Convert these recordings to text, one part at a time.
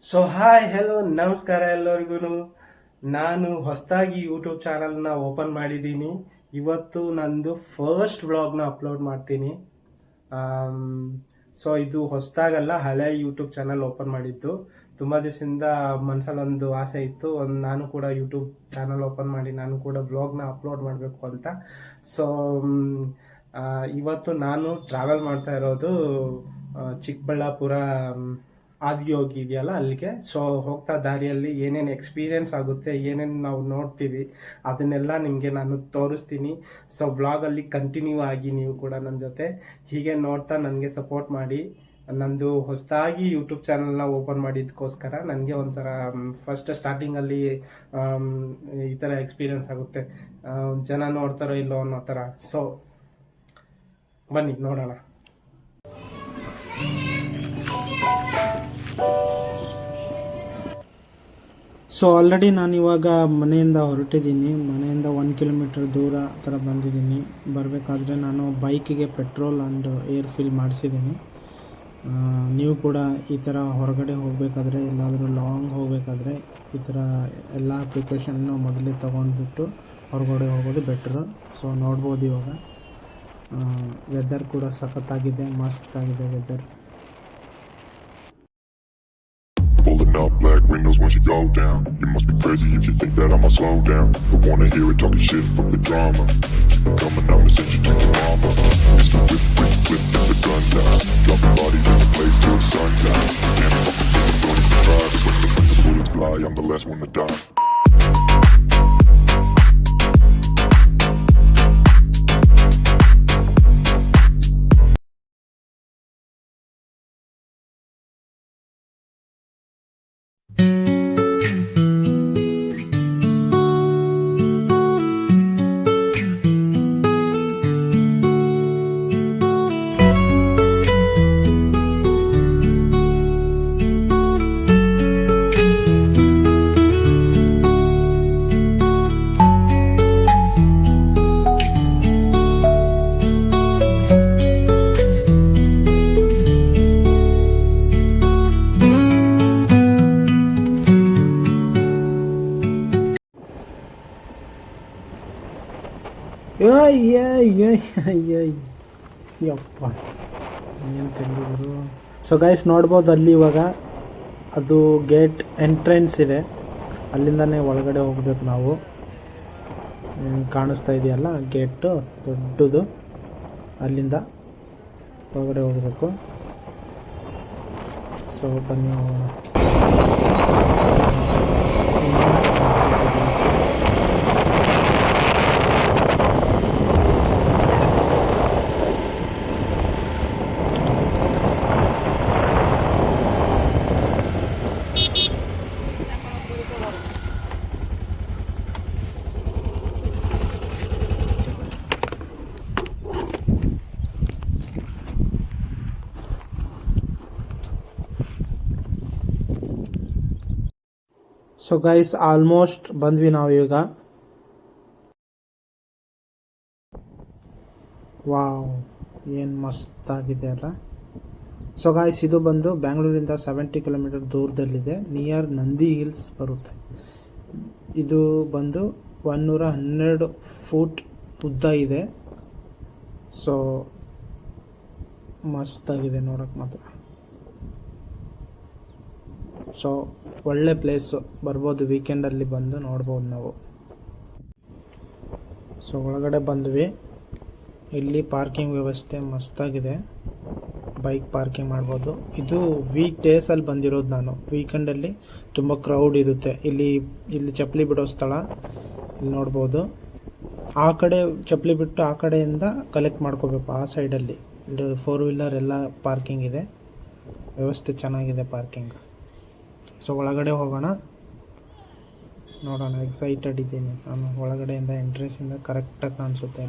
So hi hello ನಮಸ್ಕಾರ ಎಲ್ಲರಿಗೂ. ನಾನು ಹೊಸದಾಗಿ ಯೂಟ್ಯೂಬ್ ಚಾನಲ್ನ ಓಪನ್ ಮಾಡಿದ್ದೀನಿ. ಇವತ್ತು ನಂದು ಫಸ್ಟ್ ವ್ಲಾಗ್ನ ಅಪ್ಲೋಡ್ ಮಾಡ್ತೀನಿ. ಸೊ ಇದು ಹೊಸದಾಗಲ್ಲ, ಹಳೆ ಯೂಟ್ಯೂಬ್ ಚಾನಲ್ ಓಪನ್ ಮಾಡಿದ್ದು. ತುಂಬ ದಿವಸದಿಂದ ಮನಸ್ಸಲ್ಲಿ ಒಂದು ಆಸೆ ಇತ್ತು, ನಾನು ಕೂಡ ಯೂಟ್ಯೂಬ್ ಚಾನಲ್ ಓಪನ್ ಮಾಡಿ ನಾನು ಕೂಡ ವ್ಲಾಗ್ನ ಅಪ್ಲೋಡ್ ಮಾಡಬೇಕು ಅಂತ. ಸೊ ಇವತ್ತು ನಾನು ಟ್ರಾವೆಲ್ ಮಾಡ್ತಾ ಇರೋದು ಚಿಕ್ಕಬಳ್ಳಾಪುರ ಆದಿಯೋಗಿ ಇದೆಯಲ್ಲ ಅಲ್ಲಿಗೆ. ಸೊ ಹೋಗ್ತಾ ದಾರಿಯಲ್ಲಿ ಏನೇನು ಎಕ್ಸ್ಪೀರಿಯೆನ್ಸ್ ಆಗುತ್ತೆ, ಏನೇನು ನಾವು ನೋಡ್ತೀವಿ, ಅದನ್ನೆಲ್ಲ ನಿಮಗೆ ನಾನು ತೋರಿಸ್ತೀನಿ. ಸೊ ವ್ಲಾಗಲ್ಲಿ ಕಂಟಿನ್ಯೂ ಆಗಿ ನೀವು ಕೂಡ ನನ್ನ ಜೊತೆ ಹೀಗೆ ನೋಡ್ತಾ ನನಗೆ ಸಪೋರ್ಟ್ ಮಾಡಿ. ನಂದು ಹೊಸದಾಗಿ ಯೂಟ್ಯೂಬ್ ಚಾನಲ್ನ ಓಪನ್ ಮಾಡಿದ್ದಕ್ಕೋಸ್ಕರ ನನಗೆ ಒಂಥರ ಫಸ್ಟ್ ಸ್ಟಾರ್ಟಿಂಗಲ್ಲಿ ಈ ಥರ ಎಕ್ಸ್ಪೀರಿಯೆನ್ಸ್ ಆಗುತ್ತೆ, ಜನ ನೋಡ್ತಾರೋ ಇಲ್ಲೋ ಅನ್ನೋ ಥರ. ಸೊ ಬನ್ನಿ ನೋಡೋಣ. ಸೊ ಆಲ್ರೆಡಿ ನಾನು ಇವಾಗ ಮನೆಯಿಂದ ಹೊರಟಿದ್ದೀನಿ. ಮನೆಯಿಂದ 1 ಕಿಲೋಮೀಟರ್ ದೂರ ಥರ ಬಂದಿದ್ದೀನಿ. ಬರಬೇಕಾದ್ರೆ ನಾನು ಬೈಕಿಗೆ ಪೆಟ್ರೋಲ್ ಆ್ಯಂಡ್ ಏರ್ ಫಿಲ್ ಮಾಡಿಸಿದ್ದೀನಿ. ನೀವು ಕೂಡ ಈ ಥರ ಹೊರಗಡೆ ಹೋಗಬೇಕಾದ್ರೆ, ಎಲ್ಲಾದರೂ ಲಾಂಗ್ ಹೋಗಬೇಕಾದ್ರೆ ಈ ಥರ ಎಲ್ಲ ಪ್ರಿಕಾಷನ್ನು ಮೊದಲೇ ತೊಗೊಂಡ್ಬಿಟ್ಟು ಹೊರಗಡೆ ಹೋಗೋದು ಬೆಟ್ರು. ಸೊ ನೋಡ್ಬೋದು ಇವಾಗ ವೆದರ್ ಕೂಡ ಸಖತ್ತಾಗಿದೆ, ಮಸ್ತಾಗಿದೆ weather. Pulling up black windows once you go down. You must be crazy if you think that I'ma slow down. Don't wanna hear it talking shit, fuck the drama. Keep it coming, I'ma send you to your mama. Mr. Whip, whip, whip, get the guns out. Dropping bodies in the place till the sun's out. Can't fucking miss it, don't even try. Cause when the bullets fly, I'm the last one to die. ಯಪ್ಪ ಏನು ತೆಗೆದಿದ್ರು. So guys ನೋಡ್ಬೋದು, ಅಲ್ಲಿ ಇವಾಗ ಅದು gate entrance ಇದೆ, ಅಲ್ಲಿಂದನೇ ಒಳಗಡೆ ಹೋಗ್ಬೇಕು ನಾವು. ಕಾಣಿಸ್ತಾ ಇದೆಯಲ್ಲ ಗೇಟು ದೊಡ್ಡದು, ಅಲ್ಲಿಂದ ಒಳಗಡೆ ಹೋಗಬೇಕು. ಸೊ ಬನ್ನಿ ಹೋಗೋಣ. ಸೊ ಗೈಸ್ ಆಲ್ಮೋಸ್ಟ್ ಬಂದ್ವಿ ನಾವು ಈಗ. ವಾವ್, ಏನು ಮಸ್ತಾಗಿದೆ ಅಲ್ಲ. ಸೊ ಗೈಸ್ ಇದು ಬಂದು ಬ್ಯಾಂಗ್ಳೂರಿಂದ 70 ಕಿಲೋಮೀಟರ್ ದೂರದಲ್ಲಿದೆ, ನಿಯರ್ ನಂದಿ ಹಿಲ್ಸ್ ಬರುತ್ತೆ. ಇದು ಬಂದು 112 ಫೂಟ್ ಉದ್ದ ಇದೆ. ಸೊ ಮಸ್ತಾಗಿದೆ ನೋಡೋಕ್ಕೆ ಮಾತ್ರ. ಸೊ ಒಳ್ಳೆ ಪ್ಲೇಸು, ಬರ್ಬೋದು ವೀಕೆಂಡಲ್ಲಿ ಬಂದು ನೋಡ್ಬೋದು ನಾವು. ಸೊ ಒಳಗಡೆ ಬಂದ್ವಿ. ಇಲ್ಲಿ ಪಾರ್ಕಿಂಗ್ ವ್ಯವಸ್ಥೆ ಮಸ್ತಾಗಿದೆ, ಬೈಕ್ ಪಾರ್ಕಿಂಗ್ ಮಾಡ್ಬೋದು. ಇದು ವೀಕ್ ಡೇಸಲ್ಲಿ ಬಂದಿರೋದು ನಾನು. ವೀಕೆಂಡಲ್ಲಿ ತುಂಬ ಕ್ರೌಡ್ ಇರುತ್ತೆ. ಇಲ್ಲಿ ಚಪ್ಪಲಿ ಬಿಡೋ ಸ್ಥಳ ಇಲ್ಲಿ ನೋಡ್ಬೋದು. ಆ ಕಡೆ ಚಪ್ಪಲಿ ಬಿಟ್ಟು ಆ ಕಡೆಯಿಂದ ಕಲೆಕ್ಟ್ ಮಾಡ್ಕೋಬೇಕು, ಆ ಸೈಡಲ್ಲಿ. ಇಲ್ಲಿ 4 ವೀಲರ್ ಎಲ್ಲ ಪಾರ್ಕಿಂಗ್ ಇದೆ, ವ್ಯವಸ್ಥೆ ಚೆನ್ನಾಗಿದೆ ಪಾರ್ಕಿಂಗ್. ಸೊ ಒಳಗಡೆ ಹೋಗೋಣ, ನೋಡೋಣ. ಎಕ್ಸೈಟೆಡ್ ಇದ್ದೀನಿ ನಾನು. ಒಳಗಡೆಯಿಂದ ಎಂಟ್ರೆನ್ಸಿಂದ ಕರೆಕ್ಟಾಗಿ ಕಾಣಿಸುತ್ತೆ.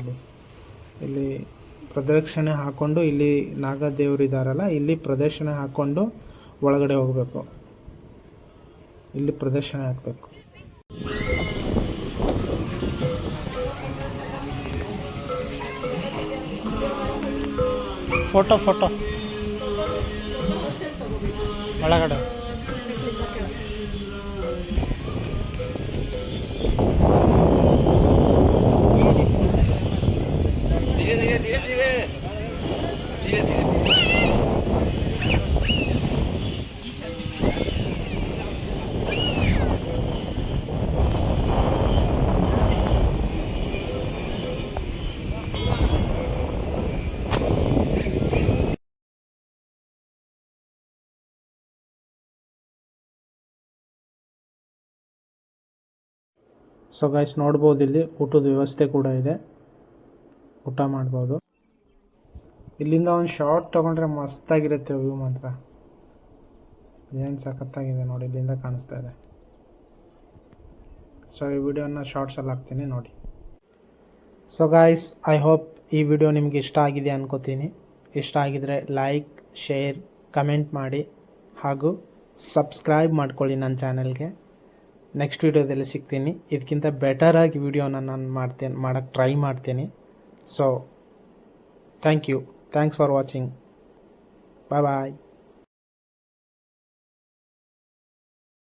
ಇಲ್ಲಿ ಪ್ರದಕ್ಷಿಣೆ ಹಾಕ್ಕೊಂಡು, ಇಲ್ಲಿ ನಾಗದೇವರು ಇದ್ದಾರಲ್ಲ, ಇಲ್ಲಿ ಪ್ರದಕ್ಷಿಣೆ ಹಾಕ್ಕೊಂಡು ಒಳಗಡೆ ಹೋಗಬೇಕು. ಇಲ್ಲಿ ಪ್ರದಕ್ಷಿಣೆ ಹಾಕಬೇಕು. ಫೋಟೋ ಒಳಗಡೆ ಸೊ ಗೈಸ್ ನೋಡ್ಬೋದು, ಇಲ್ಲಿ ಊಟದ ವ್ಯವಸ್ಥೆ ಕೂಡ ಇದೆ, ಊಟ ಮಾಡ್ಬೋದು. ಇಲ್ಲಿಂದ ಒಂದು ಶಾರ್ಟ್ ತೊಗೊಂಡ್ರೆ ಮಸ್ತಾಗಿರುತ್ತೆ ವ್ಯೂ ಮಾತ್ರ. ಏನು ಸಖತ್ತಾಗಿದೆ ನೋಡಿ, ಇಲ್ಲಿಂದ ಕಾಣಿಸ್ತಾ ಇದೆ. ಸೊ ಈ ವಿಡಿಯೋನ ಶಾರ್ಟ್ಸಲ್ಲಿ ಹಾಕ್ತೀನಿ ನೋಡಿ. ಸೊ ಗಾಯ್ಸ್, ಐ ಹೋಪ್ ಈ ವಿಡಿಯೋ ನಿಮಗೆ ಇಷ್ಟ ಆಗಿದೆ ಅನ್ಕೋತೀನಿ. ಇಷ್ಟ ಆಗಿದರೆ ಲೈಕ್, ಶೇರ್, ಕಮೆಂಟ್ ಮಾಡಿ ಹಾಗೂ ಸಬ್ಸ್ಕ್ರೈಬ್ ಮಾಡ್ಕೊಳ್ಳಿ ನನ್ನ ಚಾನಲ್ಗೆ. ನೆಕ್ಸ್ಟ್ ವಿಡಿಯೋದಲ್ಲಿ ಸಿಗ್ತೀನಿ. ಇದಕ್ಕಿಂತ ಬೆಟರಾಗಿ ವಿಡಿಯೋನ ನಾನು ಮಾಡೋಕ್ಕೆ ಟ್ರೈ ಮಾಡ್ತೀನಿ. So thank you. Thanks for watching. Bye bye.